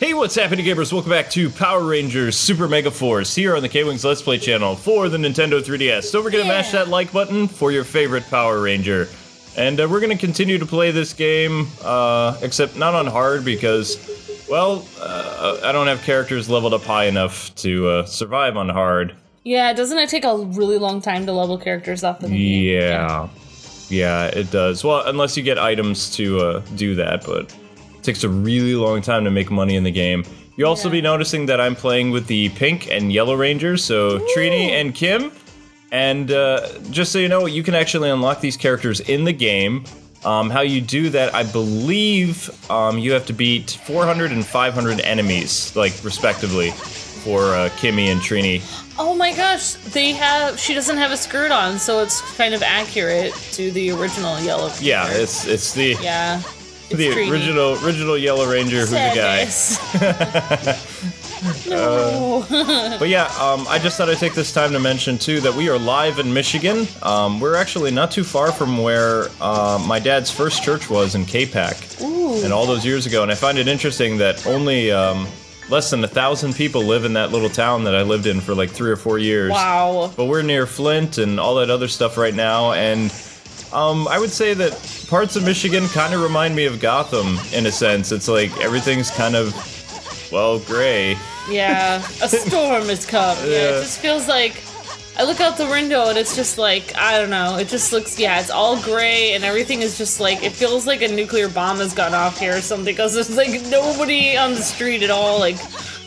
Hey, what's happening, gamers? Welcome back to Power Rangers Super Mega Force here on the Kwings Let's Play channel for the Nintendo 3DS. Don't forget to mash that like button for your favorite Power Ranger. And we're going to continue to play this game, except not on hard because, well, I don't have characters leveled up high enough to survive on hard. Yeah, doesn't it take a really long time to level characters up in the game? Yeah, it does. Well, unless you get items to do that, but it takes a really long time to make money in the game. You'll also be noticing that I'm playing with the pink and yellow rangers, so Trini and Kim. And just so you know, you can actually unlock these characters in the game. How you do that, I believe you have to beat 400 and 500 enemies, like, respectively, for Kimmy and Trini. Oh my gosh, she doesn't have a skirt on, so it's kind of accurate to the original Yellow Ranger. Yeah, it's the... Yeah. The original Yellow Ranger who's a guy. No. But yeah, I just thought I'd take this time to mention too that we are live in Michigan. We're actually not too far from where my dad's first church was in K-Pac. And all those years ago. And I find it interesting that only less than 1,000 people live in that little town that I lived in for like 3 or 4 years. Wow. But we're near Flint and all that other stuff right now, and I would say that parts of Michigan kind of remind me of Gotham, in a sense. It's like everything's kind of, well, gray. Yeah, a storm has come. Yeah, it just feels like, I look out the window and it's just like, I don't know, it just looks, it's all gray and everything is just like, it feels like a nuclear bomb has gone off here or something, because there's like nobody on the street at all, like,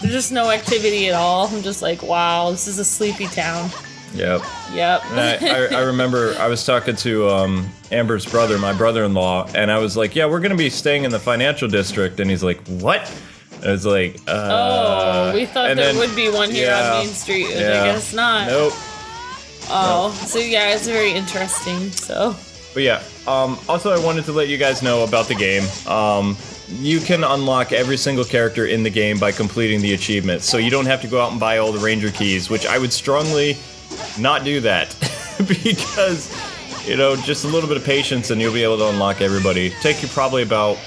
there's just no activity at all. I'm just like, wow, this is a sleepy town. Yep. And I remember I was talking to Amber's brother, my brother-in-law, and I was like, yeah, we're gonna be staying in the financial district, and he's like, what? And I was like, oh, we thought there would be one here on Main Street, and I guess not. Nope. Oh, so yeah, it's very interesting, so. But yeah, also I wanted to let you guys know about the game. You can unlock every single character in the game by completing the achievements, so you don't have to go out and buy all the Ranger keys, which I would strongly not do that, because, you know, just a little bit of patience and you'll be able to unlock everybody. Take you probably about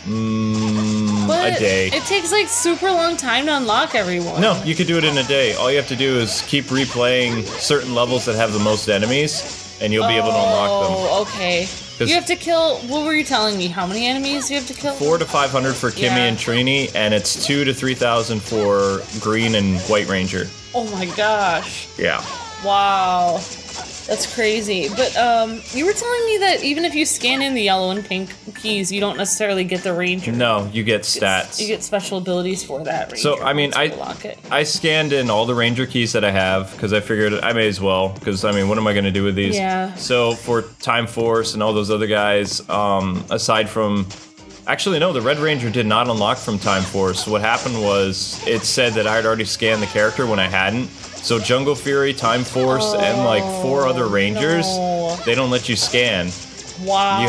a day. It takes like super long time to unlock everyone. No, you could do it in a day. All you have to do is keep replaying certain levels that have the most enemies, and you'll be able to unlock them. Oh, okay. You have to kill, what were you telling me? How many enemies you have to kill? 400 to 500 for Kimmy and Trini, and it's 2,000 to 3,000 for Green and White Ranger. Oh my gosh. Yeah. Wow. That's crazy. But you were telling me that even if you scan in the yellow and pink keys, you don't necessarily get the Ranger. No, you get stats. You get special abilities for that Ranger. So, I mean, I scanned in all the Ranger keys that I have, because I figured I may as well, because, I mean, what am I going to do with these? Yeah. So, for Time Force and all those other guys, aside from... Actually, no, the Red Ranger did not unlock from Time Force. What happened was, it said that I had already scanned the character when I hadn't. So Jungle Fury, Time Force, and like 4 other Rangers, they don't let you scan. Wow.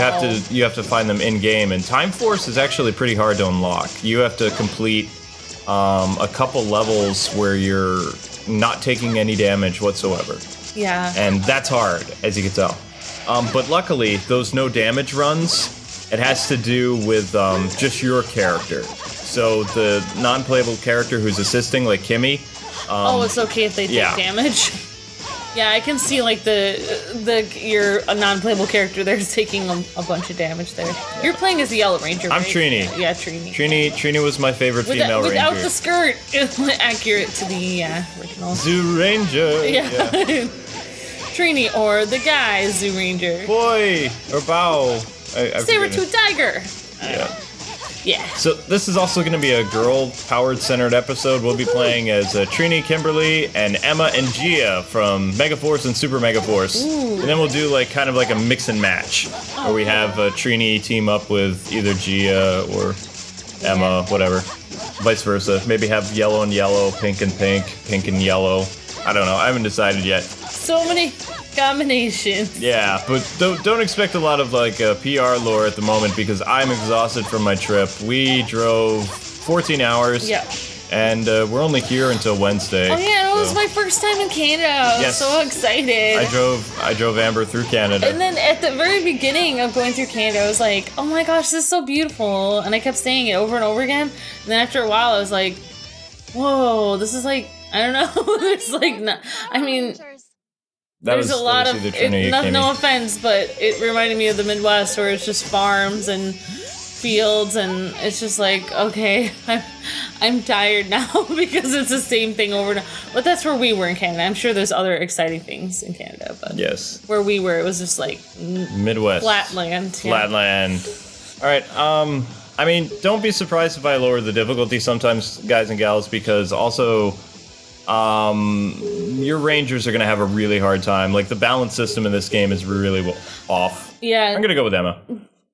You have to find them in game, and Time Force is actually pretty hard to unlock. You have to complete a couple levels where you're not taking any damage whatsoever. Yeah. And that's hard, as you can tell. But luckily, those no damage runs, it has to do with just your character. So the non-playable character who's assisting, like Kimmy. It's okay if they take damage. Yeah, I can see like you're a non-playable character there's taking a bunch of damage there. Yeah. You're playing as the Yellow Ranger, right? I'm Trini. Yeah, Trini. Trini was my favorite female Ranger. Without the skirt, it's accurate to the original. Zoo Ranger. Yeah. Trini or the guy Zoo Ranger. Boy or bow. Saber-tooth tiger. Yeah. So this is also going to be a girl-powered centered episode. We'll be playing as Trini, Kimberley, and Emma and Gia from Megaforce and Super Megaforce. And then we'll do like kind of like a mix and match, where we have Trini team up with either Gia or Emma, whatever, vice versa. Maybe have yellow and yellow, pink and pink, pink and yellow. I don't know. I haven't decided yet. So many combinations. Yeah, but don't expect a lot of like PR lore at the moment, because I'm exhausted from my trip. We drove 14 hours. Yeah. And we're only here until Wednesday. Oh yeah, it was my first time in Canada. I was so excited. I drove Amber through Canada. And then at the very beginning of going through Canada, I was like, oh my gosh, this is so beautiful. And I kept saying it over and over again. And then after a while, I was like, whoa, this is like, I don't know. There's like, no, I mean, there's a lot of, no offense, but it reminded me of the Midwest where it's just farms and fields, and it's just like, okay, I'm tired now because it's the same thing over and over. But that's where we were in Canada. I'm sure there's other exciting things in Canada, but yes, where we were, it was just like Midwest, flatland. Flatland. All right. I mean, don't be surprised if I lower the difficulty sometimes, guys and gals, because also, your Rangers are gonna have a really hard time. Like, the balance system in this game is really off. Yeah. I'm gonna go with Emma.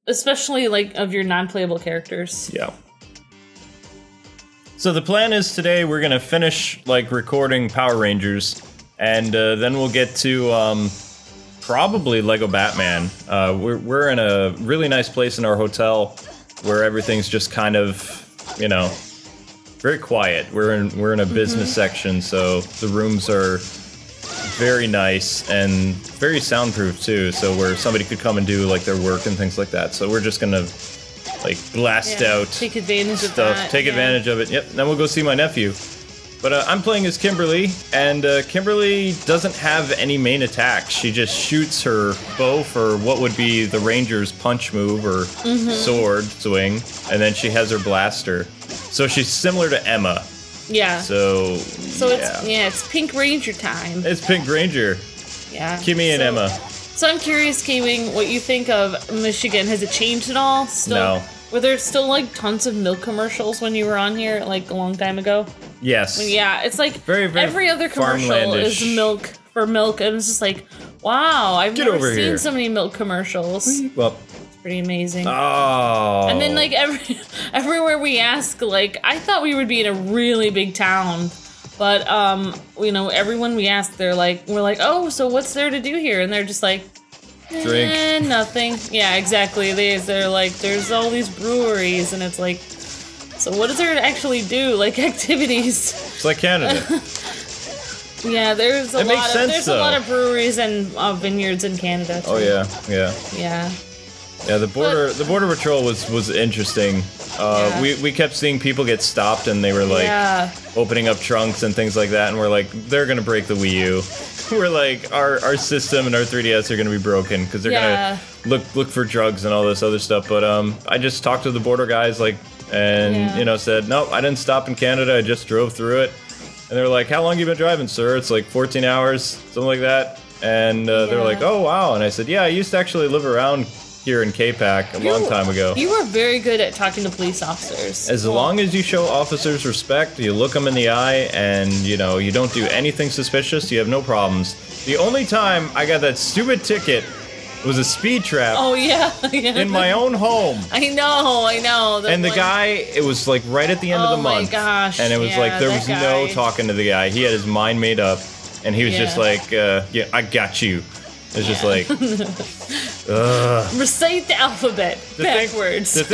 Especially, like, of your non-playable characters. Yeah. So the plan is today we're gonna finish, like, recording Power Rangers, and then we'll get to, probably Lego Batman. We're in a really nice place in our hotel where everything's just kind of, you know, very quiet. We're in a business section, so the rooms are very nice and very soundproof too, so where somebody could come and do like their work and things like that. So we're just gonna like blast out take advantage stuff, of that. take advantage of it. Yep. Then we'll go see my nephew. But I'm playing as Kimberley, and Kimberley doesn't have any main attacks. She just shoots her bow for what would be the Ranger's punch move or sword swing, and then she has her blaster. So she's similar to Emma. Yeah. So it's Pink Ranger time. It's Pink Ranger. Yeah. Kimmy and Emma. So I'm curious, Kwing, what you think of Michigan. Has it changed at all? Still, no. Were there still like tons of milk commercials when you were on here, like a long time ago? Yes. Yeah, it's like very, very every other commercial is milk for milk, and it's just like, wow, I've never seen so many milk commercials. Well, it's pretty amazing. Oh. And then like everywhere we ask, like I thought we would be in a really big town, but you know, everyone we ask, we're like, oh, so what's there to do here? And they're just like, drink. Nothing. Yeah, exactly. They're like, there's all these breweries, and it's like, so what is there to actually do? Like activities. It's like Canada. Yeah, there's a lot of breweries and vineyards in Canada too. Oh yeah. Yeah, the border patrol was interesting. We kept seeing people get stopped, and they were like opening up trunks and things like that, and we're like, they're gonna break the Wii U. We're like, our system and our 3DS are gonna be broken because they're gonna look for drugs and all this other stuff. But I just talked to the border guys, like, and you know, said, nope, I didn't stop in Canada, I just drove through it. And they were like, how long you been driving, sir? It's like 14 hours, something like that. And they were like, oh wow. And I said, yeah, I used to actually live around here in K-Pac a long time ago. You were very good at talking to police officers. As long as you show officers respect, you look them in the eye, and you know, you don't do anything suspicious, you have no problems. The only time I got that stupid ticket was a speed trap. Oh yeah. In my own home. I know. And the guy, it was like right at the end of the month. Oh my gosh. And it was like, there was no talking to the guy. He had his mind made up, and he was just like, yeah, I got you. It's just like, recite the alphabet backwards. To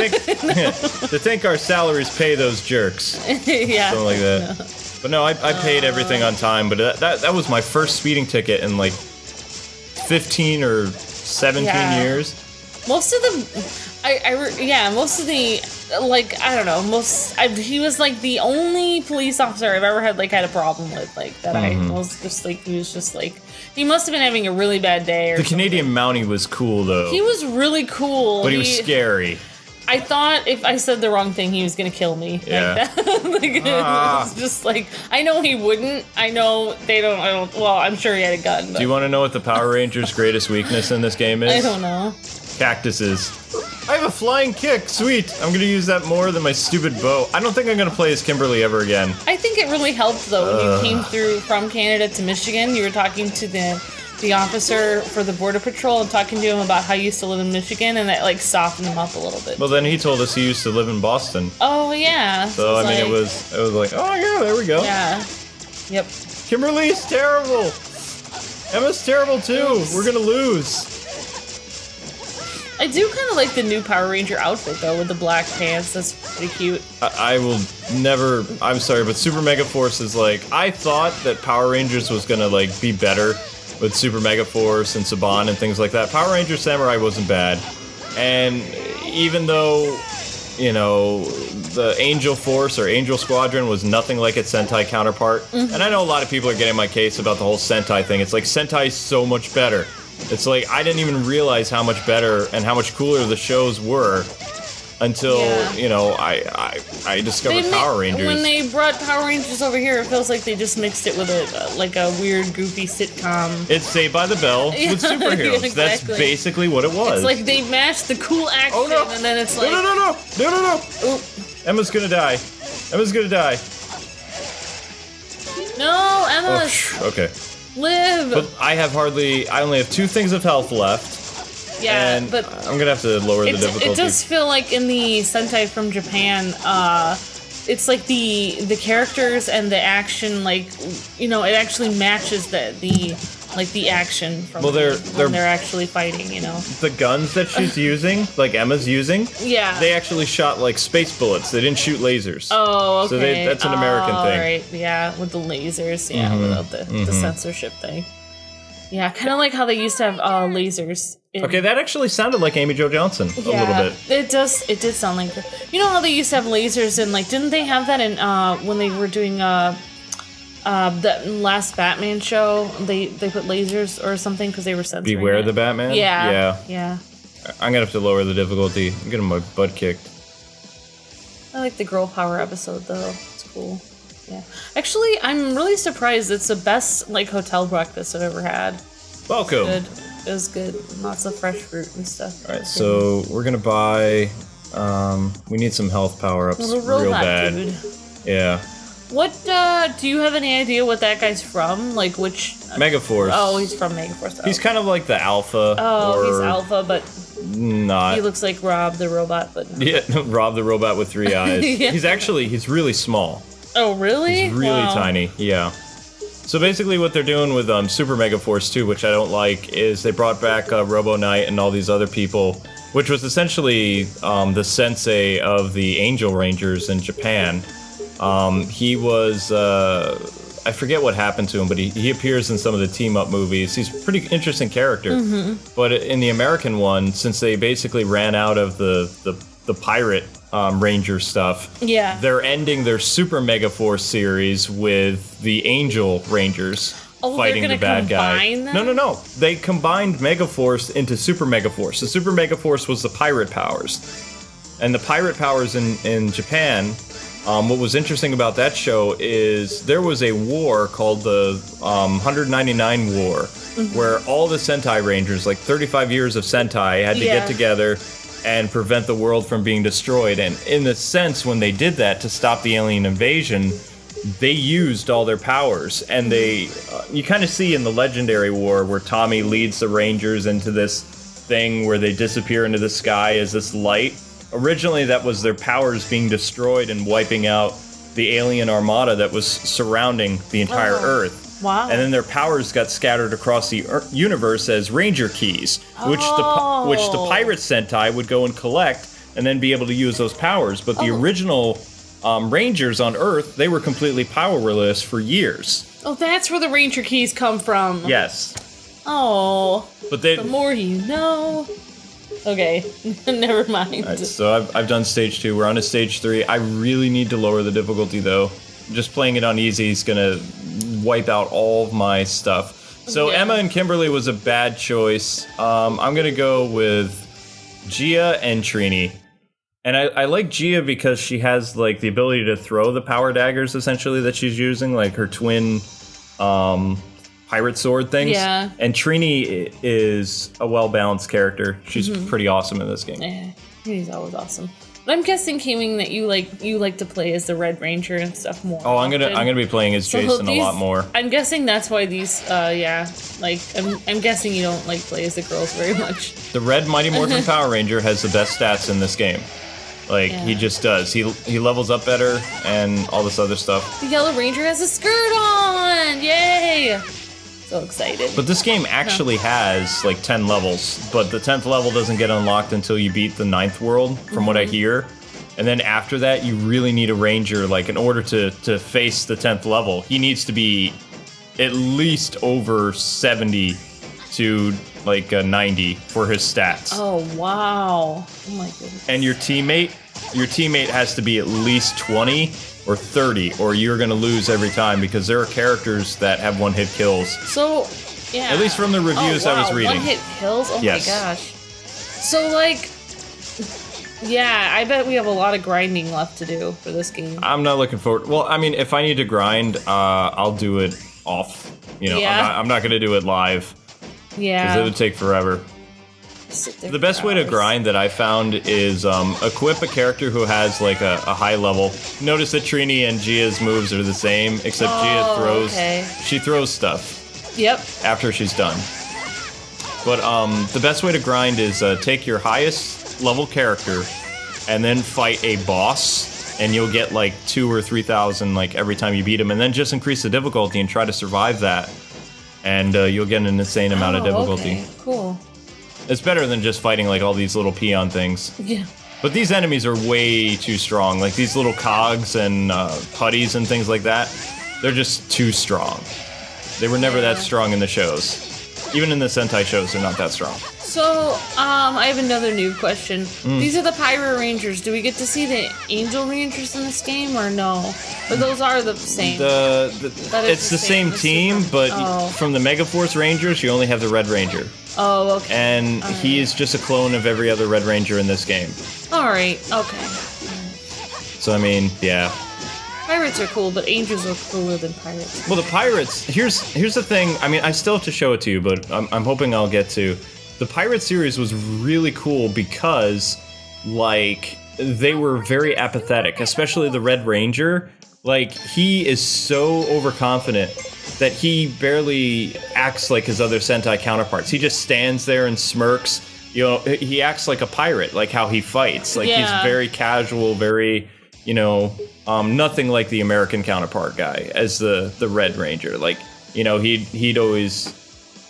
think our salaries pay those jerks. Yeah. Something like that. No. But no, I paid everything on time, but that was my first speeding ticket in like 15 or 17 years. Most of them, most of the, like, I don't know, he was like the only police officer I've ever had a problem with, like, that I was just like, he was just like, he must have been having a really bad day or something. Canadian Mountie was cool, though. He was really cool. But he was scary. I thought if I said the wrong thing, he was gonna kill me. Yeah. Like that. It was just like, I know he wouldn't. I know they don't, well, I'm sure he had a gun. But. Do you want to know what the Power Rangers' greatest weakness in this game is? I don't know. Cactuses. I have a flying kick. Sweet. I'm gonna use that more than my stupid bow. I don't think I'm gonna play as Kimberley ever again. I think it really helped, though, when you came through from Canada to Michigan. You were talking to the officer for the border patrol and talking to him about how you used to live in Michigan, and that like softened him up a little bit. Well, then he told us he used to live in Boston. Oh yeah. So I mean, it was like, oh yeah, there we go. Yeah. Yep. Kimberly's terrible. Emma's terrible too. We're gonna lose. I do kind of like the new Power Ranger outfit though, with the black pants. That's pretty cute. I will never. I'm sorry, but Super Mega Force is like. I thought that Power Rangers was gonna like be better with Super Mega Force and Saban and things like that. Power Ranger Samurai wasn't bad, and even though, you know, the Angel Force or Angel Squadron was nothing like its Sentai counterpart, and I know a lot of people are getting my case about the whole Sentai thing. It's like Sentai's so much better. It's like I didn't even realize how much better and how much cooler the shows were until you know I discovered Power Rangers. When they brought Power Rangers over here, it feels like they just mixed it with a like a weird, goofy sitcom. It's Saved by the Bell with superheroes. Exactly. That's basically what it was. It's like they matched the cool action, and then it's like no. Ooh. Emma's gonna die. Emma's gonna die. No, Emma. Oh, okay. Live. But I only have 2 things of health left. Yeah, and but I'm gonna have to lower the difficulty. It does feel like in the Sentai from Japan, it's like the characters and the action, like, you know, it actually matches the action from when they're actually fighting, you know. The guns that she's using, like Emma's using, they actually shot like space bullets. They didn't shoot lasers. Oh, okay. So that's an American thing. Right, yeah, with the lasers, without the censorship thing. Yeah, kind of like how they used to have lasers. Okay, that actually sounded like Amy Jo Johnson a little bit. It did sound like her. You know how they used to have lasers in, like, didn't they have that in when they were doing the last Batman show? They put lasers or something because they were censoring Beware it. the Batman? Yeah. I'm gonna have to lower the difficulty. I'm getting my butt kicked. I like the girl power episode though. It's cool. Yeah. Actually, I'm really surprised. It's the best like hotel breakfast I've ever had. Welcome. Good. It was good. Lots of fresh fruit and stuff. Alright, so we're gonna buy we need some health power-ups real bad. Dude. Yeah. What do you have any idea what that guy's from? Like which Megaforce. Oh, he's from Megaforce. He's kind of like the Alpha. Oh, he's Alpha, but not. He looks like Rob the robot, but no. Yeah, Rob the robot with 3 eyes. Yeah. He's really small. Oh, really? He's really tiny, yeah. So basically what they're doing with Super Megaforce 2, which I don't like, is they brought back Robo Knight and all these other people, which was essentially the sensei of the Angel Rangers in Japan. He was, I forget what happened to him, but he appears in some of the team-up movies. He's a pretty interesting character. But in the American one, since they basically ran out of the pirate Ranger stuff. Yeah. They're ending their Super Megaforce series with the Angel Rangers fighting the bad guy. Them? No. They combined Megaforce into Super Megaforce. The Super Megaforce was the pirate powers. And the pirate powers in Japan, what was interesting about that show is there was a war called the 199 War, where all the Sentai Rangers, like 35 years of Sentai, had to get together and prevent the world from being destroyed. And in a sense, when they did that to stop the alien invasion, they used all their powers. And they, you kind of see in the Legendary War where Tommy leads the Rangers into this thing where they disappear into the sky as this light. Originally, that was their powers being destroyed and wiping out the Alien Armada that was surrounding the entire Earth. Wow. And then their powers got scattered across the universe as Ranger Keys, which the pirate Sentai would go and collect and then be able to use those powers. But the original Rangers on Earth, they were completely powerless for years. Oh, that's where the Ranger Keys come from. Yes. Oh. But the more you know. Okay, never mind. All right, so I've done stage 2. We're on to stage 3. I really need to lower the difficulty, though. Just playing it on easy is gonna wipe out all of my stuff. So Emma and Kimberley was a bad choice. I'm gonna go with Gia and Trini. And I like Gia because she has like the ability to throw the power daggers essentially that she's using, like her twin pirate sword things. Yeah. And Trini is a well-balanced character. She's pretty awesome in this game. Yeah, he's always awesome. But I'm guessing, Kwing, that you like to play as the Red Ranger and stuff more. Oh, I'm gonna be playing as Jason a lot more. I'm guessing that's why these, like I'm guessing you don't like play as the girls very much. The Red Mighty Morphin Power Ranger has the best stats in this game. Like he just does. He levels up better and all this other stuff. The Yellow Ranger has a skirt on! Yay! So excited. But this game actually has like 10 levels, but the 10th level doesn't get unlocked until you beat the 9th world, from what I hear. And then after that, you really need a ranger, like in order to face the 10th level, he needs to be at least over 70 to like 90 for his stats. Oh, wow. Oh my goodness. And your teammate has to be at least 20 or 30, or you're gonna lose every time, because there are characters that have one-hit kills. So, yeah. At least from the reviews I was reading. One-hit kills? Oh yes. my gosh. So, like, yeah, I bet we have a lot of grinding left to do for this game. I'm not looking forward. Well, I mean, if I need to grind, I'll do it off. You know, Yeah. I'm not gonna do it live, Yeah. because it would take forever. The best way to grind that I found is equip a character who has like a high level. Notice that Trini and Gia's moves are the same, except Gia throws. Okay. She throws stuff. Yep. After she's done. But the best way to grind is take your highest level character and then fight a boss, and you'll get like 2,000 or 3,000 like every time you beat him, and then just increase the difficulty and try to survive that, and you'll get an insane amount of difficulty. Okay. Cool. It's better than just fighting like all these little peon things. Yeah. But these enemies are way too strong. Like these little cogs and putties and things like that, they're just too strong. They were never that strong in the shows. Even in the Sentai shows, they're not that strong. So, I have another new question. These are the Pirate Rangers. Do we get to see the Angel Rangers in this game, or no? Or those are the same? It's the same team, but from the Megaforce Rangers, you only have the Red Ranger. Oh, okay. And he is just a clone of every other Red Ranger in this game. Alright, okay. So, I mean, yeah. Pirates are cool, but angels are cooler than pirates. Well, the pirates, here's the thing. I mean, I still have to show it to you, but I'm hoping I'll get to. The Pirate series was really cool because, like, they were very apathetic, especially the Red Ranger. Like, he is so overconfident that he barely acts like his other Sentai counterparts. He just stands there and smirks. You know, he acts like a pirate, like how he fights. Like, he's very casual, very, you know, nothing like the American counterpart guy as the Red Ranger. Like, you know, he'd always,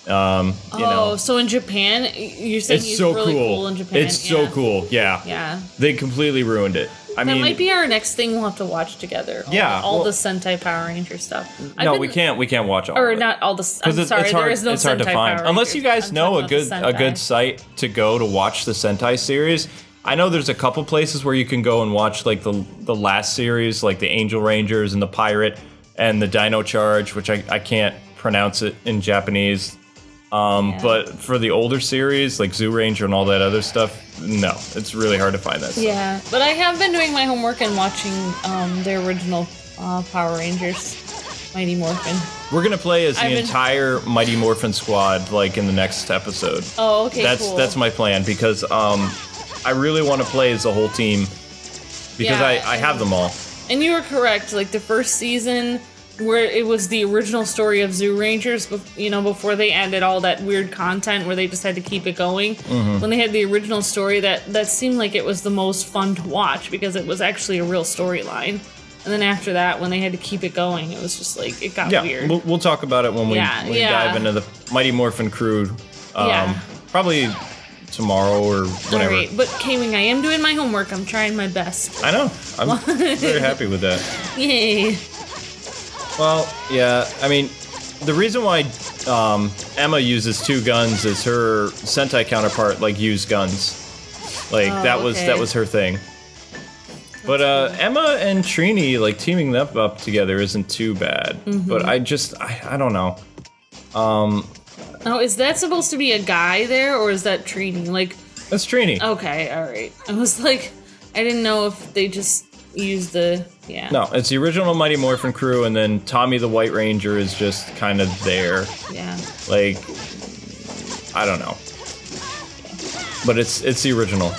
you know. So in Japan, you're saying he's so really cool in Japan? It's so cool, yeah. Yeah. They completely ruined it. I mean, that might be our next thing we'll have to watch together. All the Sentai Power Ranger stuff. We can't watch all or of it. not all the. I'm sorry, there is no it's hard Sentai to find. Power Unless you guys Rangers. know I'm talking about a good site to go to watch the Sentai series. I know there's a couple places where you can go and watch like the last series, like the Angel Rangers and the Pirate and the Dino Charge, which I can't pronounce it in Japanese. But for the older series, like Zoo Ranger and all that other stuff, no, it's really hard to find that stuff. Yeah, but I have been doing my homework and watching the original Power Rangers, Mighty Morphin. We're gonna play as the entire Mighty Morphin squad, like in the next episode. Oh, okay, cool. That's my plan, because I really want to play as the whole team, because I have them all. And you were correct. Like the first season, where it was the original story of Zoo Rangers, you know, before they added all that weird content where they just had to keep it going. When they had the original story, that seemed like it was the most fun to watch because it was actually a real story-line. And then after that, when they had to keep it going, it was just like, it got weird. We'll talk about it when we dive into the Mighty Morphin crew. Probably tomorrow or whenever. Alright, but Kwing, I am doing my homework. I'm trying my best. I know. I'm very happy with that. Yay. Well, yeah, I mean, the reason why Emma uses 2 guns is her Sentai counterpart, like, used guns. Like, that was her thing. But Emma and Trini, like, teaming them up together isn't too bad. But I don't know. Oh, is that supposed to be a guy there, or is that Trini? Like, that's Trini. Okay, alright. I was like, I didn't know if they just used the... Yeah. No, it's the original Mighty Morphin crew, and then Tommy the White Ranger is just kind of there. Yeah. Like, I don't know. But it's the original.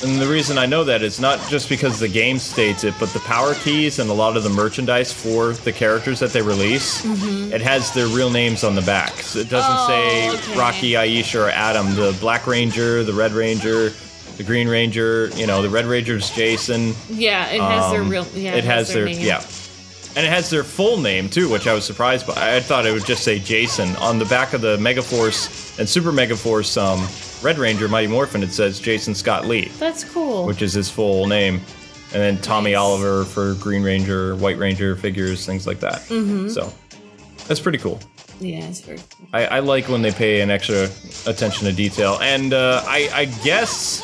And the reason I know that is not just because the game states it, but the power keys and a lot of the merchandise for the characters that they release, it has their real names on the back. So it doesn't say Rocky, Aisha, or Adam. The Black Ranger, the Red Ranger, the Green Ranger, you know, the Red Ranger's Jason. Yeah, it has their real. Yeah, it has their name. yeah. And it has their full name, too, which I was surprised by. I thought it would just say Jason. On the back of the Megaforce and Super Megaforce Red Ranger Mighty Morphin, it says Jason Scott Lee. That's cool. Which is his full name. And then Tommy Oliver for Green Ranger, White Ranger figures, things like that. So, that's pretty cool. Yeah, it's very cool. I like when they pay an extra attention to detail. And I guess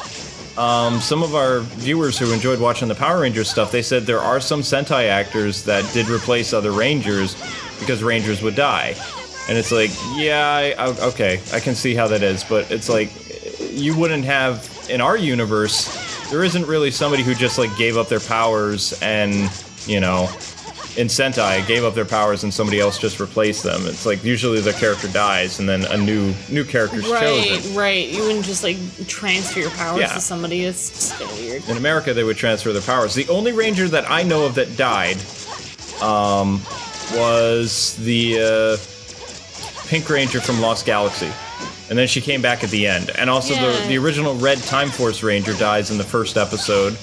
some of our viewers who enjoyed watching the Power Rangers stuff, they said there are some Sentai actors that did replace other Rangers because Rangers would die. And it's like, yeah, okay, I can see how that is. But it's like, you wouldn't have, in our universe, there isn't really somebody who just like gave up their powers and, you know, in Sentai gave up their powers and somebody else just replaced them. It's like usually the character dies and then a new character's chosen. Right. You wouldn't just like transfer your powers to somebody. It's just kind of weird. In America, they would transfer their powers. The only Ranger that I know of that died was the Pink Ranger from Lost Galaxy. And then she came back at the end. And also the original Red Time Force Ranger dies in the first episode.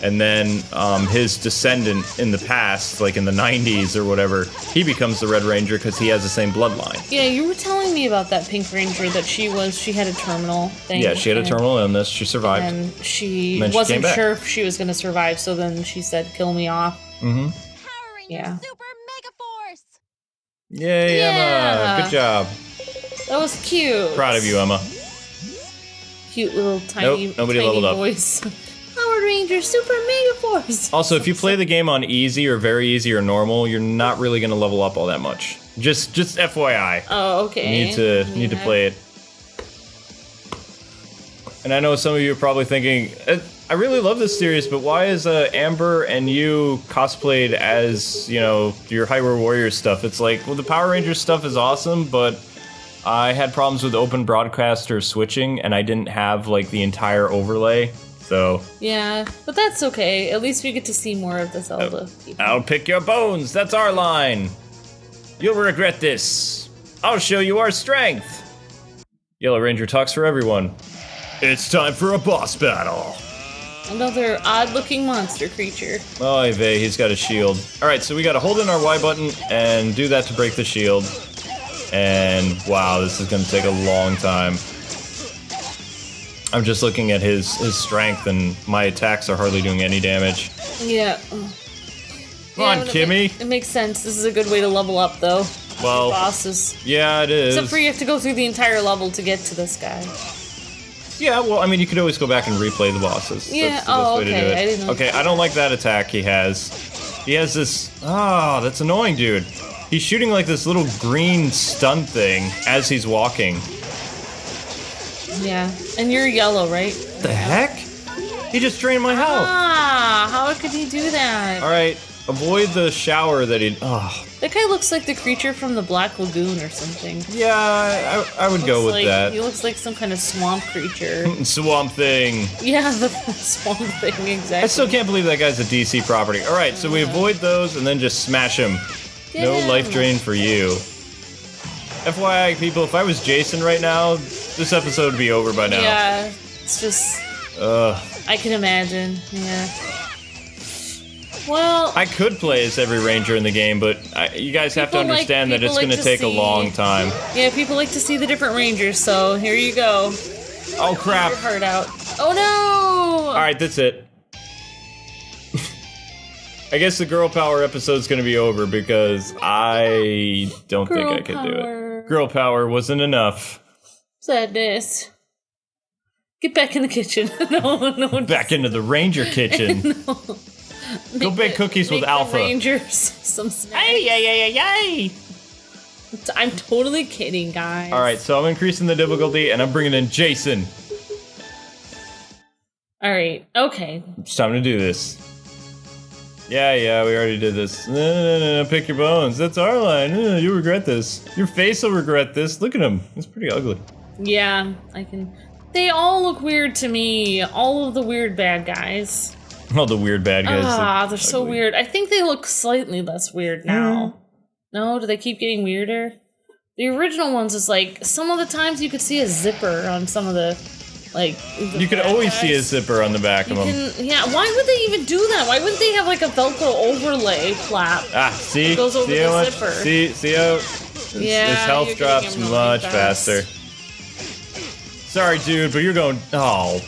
And then his descendant in the past, like in the 90s or whatever, he becomes the Red Ranger because he has the same bloodline. Yeah, you were telling me about that Pink Ranger, that she had a terminal thing. Yeah, she had a terminal illness. She survived. And she wasn't sure if she was going to survive, so then she said, kill me off. Power Rangers Super Megaforce! Yay, Emma! Good job. That was cute. Proud of you, Emma. Cute little tiny, nobody tiny leveled up. voice. Power Rangers Super Megaforce! Also, if you play the game on easy or very easy or normal, you're not really going to level up all that much. Just FYI. Oh, okay. You need to play it. And I know some of you are probably thinking, I really love this series, but why is Amber and you cosplayed as, you know, your Hyrule Warriors stuff? It's like, well, the Power Rangers stuff is awesome, but I had problems with open broadcaster switching, and I didn't have, like, the entire overlay, so... Yeah, but that's okay. At least we get to see more of the Zelda people. I'll pick your bones, that's our line! You'll regret this. I'll show you our strength! Yellow Ranger talks for everyone. It's time for a boss battle! Another odd-looking monster creature. Oh, Eve, he's got a shield. Alright, so we gotta hold in our Y button and do that to break the shield. And wow, this is gonna take a long time. I'm just looking at his strength, and my attacks are hardly doing any damage. Yeah. Come on, Kimmy. It makes sense. This is a good way to level up, though. Well, bosses. Yeah, it is. Except for you have to go through the entire level to get to this guy. Yeah, well, I mean, you could always go back and replay the bosses. Yeah. That's the best way to do it. I didn't know. Okay, I don't like that attack he has. He has this. Ah, that's annoying, dude. He's shooting like this little green stun thing as he's walking. Yeah, and you're yellow, right? The heck? He just drained my health. Ah, how could he do that? Alright, avoid the shower that he... Oh. That guy looks like the creature from the Black Lagoon or something. Yeah, I would go with that. He looks like some kind of swamp creature. Swamp Thing. Yeah, the swamp thing, exactly. I still can't believe that guy's a DC property. Alright, so we avoid those and then just smash him. No life drain for you. FYI, people, if I was Jason right now, this episode would be over by now. Yeah, it's just... I can imagine, yeah. Well... I could play as every ranger in the game, but you guys have to understand that it's going to take a long time. Yeah, people like to see the different rangers, so here you go. Oh, crap. Your heart out. Oh, no! Alright, that's it. I guess the girl power episode's gonna be over because I don't think I could do it. Girl power wasn't enough. Sadness. Get back in the kitchen. No. Back into the ranger kitchen. No. Go bake cookies with Alpha. Rangers some snacks. Yay! I'm totally kidding, guys. Alright, so I'm increasing the difficulty and I'm bringing in Jason. Alright, okay. It's time to do this. Yeah, we already did this. No, pick your bones. That's our line. You'll regret this. Your face will regret this. Look at him. He's pretty ugly. Yeah, I can... They all look weird to me. All of the weird bad guys. All the weird bad guys. Ah, they're so weird. I think they look slightly less weird now. No? Do they keep getting weirder? The original ones is like, some of the times you could see a zipper on some of the Like You could always see a zipper on the back of them. Yeah, why would they even do that? Why wouldn't they have like a Velcro overlay flap? Ah, see? It goes over see the how much, zipper. See how his health you're drops getting him much really faster. Sorry, dude, but you're going. Oh,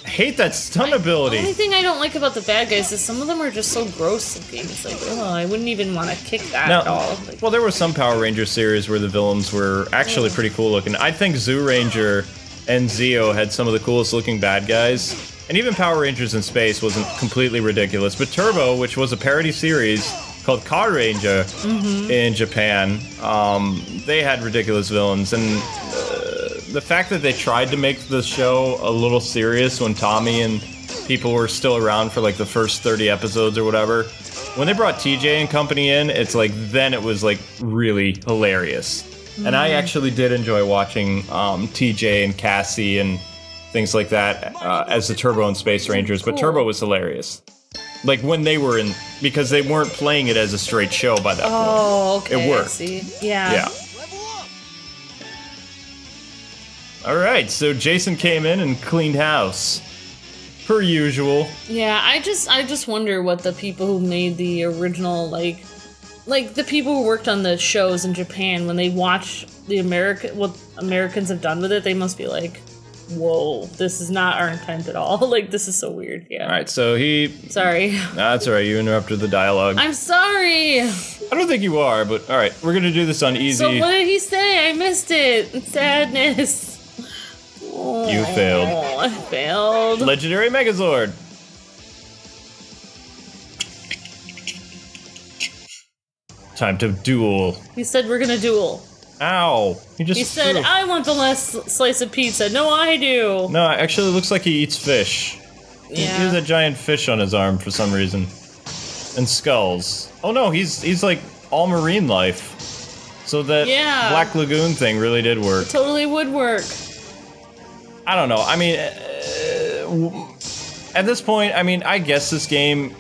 I hate that stun ability. The only thing I don't like about the bad guys is some of them are just so gross looking. It's like, oh, I wouldn't even want to kick that at all. Like, well, there were some Power Ranger series where the villains were actually pretty cool looking. I think Zoo Ranger and Zeo had some of the coolest looking bad guys. And even Power Rangers in Space wasn't completely ridiculous. But Turbo, which was a parody series called Car Ranger in Japan, they had ridiculous villains. And the fact that they tried to make the show a little serious when Tommy and people were still around for like the first 30 episodes or whatever, when they brought TJ and company in, it's like then it was like really hilarious. And I actually did enjoy watching TJ and Cassie and things like that as the Turbo and Space Rangers, but Turbo was hilarious. Like when they were in, because they weren't playing it as a straight show by that point. Oh, okay. It worked. I see. Yeah. Yeah. Alright, so Jason came in and cleaned house. Per usual. Yeah, I just wonder what the people who made the original, like the people who worked on the shows in Japan, when they watch what Americans have done with it, they must be like, whoa, this is not our intent at all. Like, this is so weird. Yeah. Alright, so Sorry. That's alright, you interrupted the dialogue. I'm sorry! I don't think you are, but alright, we're gonna do this on easy. So what did he say? I missed it. Sadness. You failed. I failed. Legendary Megazord. Time to duel. He said we're gonna duel. Ow. He said, I want the last slice of pizza. No, I do. No, actually it looks like he eats fish. He has a giant fish on his arm for some reason. And skulls. Oh no, he's like all marine life. So that Black Lagoon thing really did work. It totally would work. I don't know. I mean, at this point, I mean, I guess this game,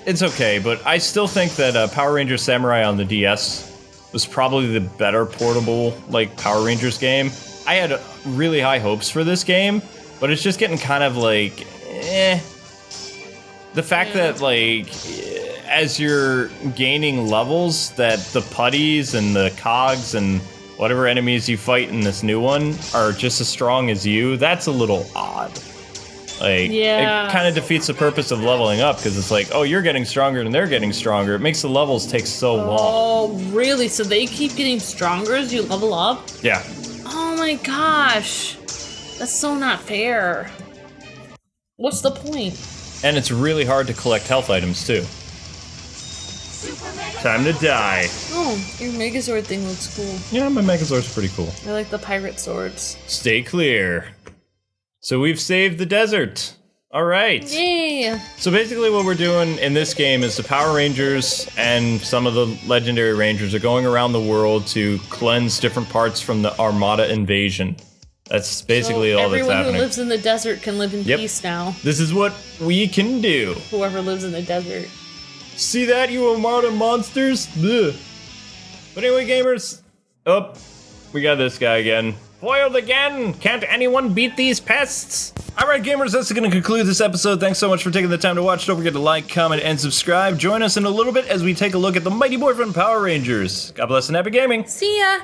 it's okay, but I still think that Power Rangers Samurai on the DS was probably the better portable, like, Power Rangers game. I had really high hopes for this game, but it's just getting kind of like, eh. The fact that, like, as you're gaining levels, that the putties and the cogs and whatever enemies you fight in this new one are just as strong as you, that's a little odd. Like, it kind of defeats the purpose of leveling up, because it's like, oh, you're getting stronger and they're getting stronger. It makes the levels take so long. Oh, really? So they keep getting stronger as you level up? Yeah. Oh my gosh. That's so not fair. What's the point? And it's really hard to collect health items, too. Time to die. Oh, your Megazord thing looks cool. Yeah, my Megazord's pretty cool. I like the pirate swords. Stay clear. So we've saved the desert. All right. Yay. So basically what we're doing in this game is the Power Rangers and some of the Legendary Rangers are going around the world to cleanse different parts from the Armada invasion. That's basically all that's happening. Everyone who lives in the desert can live in peace now. This is what we can do. Whoever lives in the desert. See that, you Armada monsters? Blech. But anyway, gamers. Oh, we got this guy again. Foiled again! Can't anyone beat these pests? Alright gamers, that's going to conclude this episode. Thanks so much for taking the time to watch. Don't forget to like, comment, and subscribe. Join us in a little bit as we take a look at the Mighty Morphin Power Rangers. God bless and happy gaming! See ya!